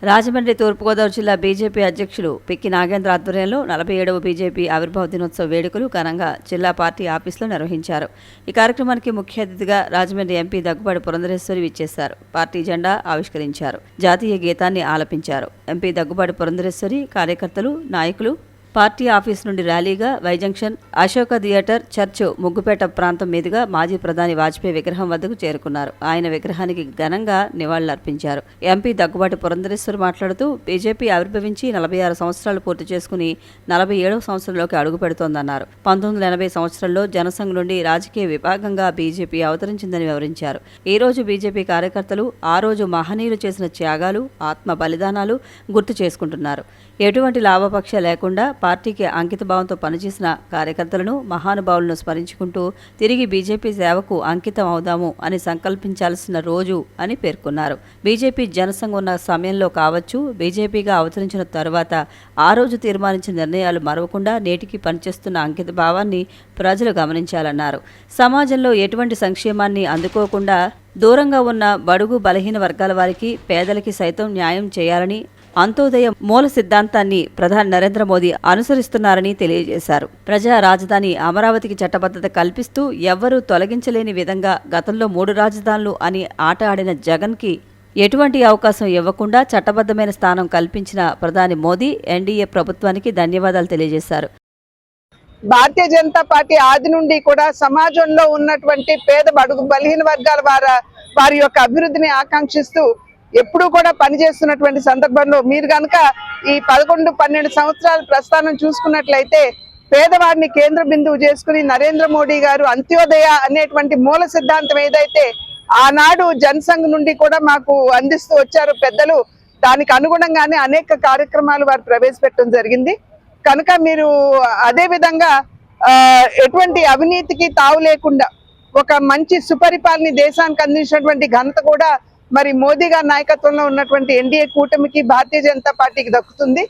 రాజమండ్రి తూర్పుగోదావరి జిల్లా బీజేపీ అధ్యక్షులు పిక్కి నాగేంద్ర ఆధ్వర్యంలో 47వ బీజేపీ ఆవిర్భావ దినోత్సవ వేడుకలు ఘనంగా జిల్లా పార్టీ ఆఫీసులో నిర్వహించారు. ఈ కార్యక్రమానికి ముఖ్య అతిథిగా రాజమండ్రి ఎంపీ దగ్గుబాటి పురంధరేశ్వరి విచ్చేశారు. పార్టీ జెండా ఆవిష్కరించారు. జాతీయ గీతాన్ని ఆలపించారు. ఎంపీ దగ్గుబాటి పురంధరేశ్వరి, కార్యకర్తలు, నాయకులు పార్టీ ఆఫీస్ నుండి ర్యాలీగా వైజంక్షన్, అశోక థియేటర్, చర్చ్, ముగ్గుపేట ప్రాంతం మీదుగా మాజీ ప్రధాని వాజ్పేయి విగ్రహం వద్దకు చేరుకున్నారు. ఆయన విగ్రహానికి ఘనంగా నివాళులర్పించారు. ఎంపీ దగ్గుబాటి పురంధరేశ్వరి మాట్లాడుతూ బీజేపీ ఆవిర్భవించి 46 సంవత్సరాలు పూర్తి చేసుకుని 47వ సంవత్సరంలోకి అడుగు పెడుతోందన్నారు. 1980 సంవత్సరంలో జనసంఘ్ నుండి రాజకీయ విభాగంగా బీజేపీ అవతరించిందని వివరించారు. ఈ రోజు బీజేపీ కార్యకర్తలు ఆ రోజు మహనీయులు చేసిన త్యాగాలు, ఆత్మ బలిదానాలు గుర్తు చేసుకుంటున్నారు. ఎటువంటి లాభపక్ష లేకుండా పార్టీకి అంకితభావంతో పనిచేసిన కార్యకర్తలను, మహానుభావులను స్మరించుకుంటూ తిరిగి బీజేపీ సేవకు అంకితం అవుదాము అని సంకల్పించాల్సిన రోజు అని పేర్కొన్నారు. బీజేపీ జనసంఘ్ ఉన్న సమయంలో కావచ్చు, బీజేపీగా అవతరించిన తరువాత ఆ రోజు తీర్మానించిన నిర్ణయాలు మరవకుండా నేటికి పనిచేస్తున్న అంకితభావాన్ని ప్రజలు గమనించాలన్నారు. సమాజంలో ఎటువంటి సంక్షేమాన్ని అందుకోకుండా దూరంగా ఉన్న బడుగు బలహీన వర్గాల వారికి, పేదలకి సైతం న్యాయం చేయాలని అంత్యోదయ మూల సిద్ధాంతాన్ని ప్రధాని నరేంద్ర మోదీ అనుసరిస్తున్నారని తెలియజేశారు. ప్రజా రాజధాని అమరావతికి చట్టబద్ధత కల్పిస్తూ ఎవ్వరూ తొలగించలేని విధంగా గతంలో 3 రాజధానులు అని ఆట ఆడిన జగన్కి ఎటువంటి అవకాశం ఇవ్వకుండా చట్టబద్ధమైన స్థానం కల్పించిన ప్రధాని మోదీ ఎన్డీఏ ప్రభుత్వానికి ధన్యవాదాలు తెలియజేశారు. భారతీయ జనతా పార్టీ ఆది నుండి కూడా సమాజంలో ఉన్నటువంటి పేద బడుగు బలహీన వర్గాల వారి యొక్క అభివృద్ధిని ఆకాంక్షిస్తూ ఎప్పుడూ కూడా పనిచేస్తున్నటువంటి సందర్భంలో మీరు కనుక ఈ 11-12 సంవత్సరాల ప్రస్థానం చూసుకున్నట్లయితే పేదవాడిని కేంద్ర బిందువు చేసుకుని నరేంద్ర మోడీ గారు అంత్యోదయ అనేటువంటి మూల సిద్ధాంతం ఏదైతే ఆనాడు జనసంఘ్ నుండి కూడా మాకు అందిస్తూ వచ్చారు పెద్దలు, దానికి అనుగుణంగానే అనేక కార్యక్రమాలు వారు ప్రవేశపెట్టడం జరిగింది. కనుక మీరు అదే విధంగా ఎటువంటి అవినీతికి తావు లేకుండా ఒక మంచి సుపరిపాలన దేశానికి అందించినటువంటి ఘనత కూడా మరి మోదీ గారి నాయకత్వంలో ఉన్నటువంటి ఎన్డీఏ కూటమికి, భారతీయ జనతా పార్టీకి దక్కుతుంది.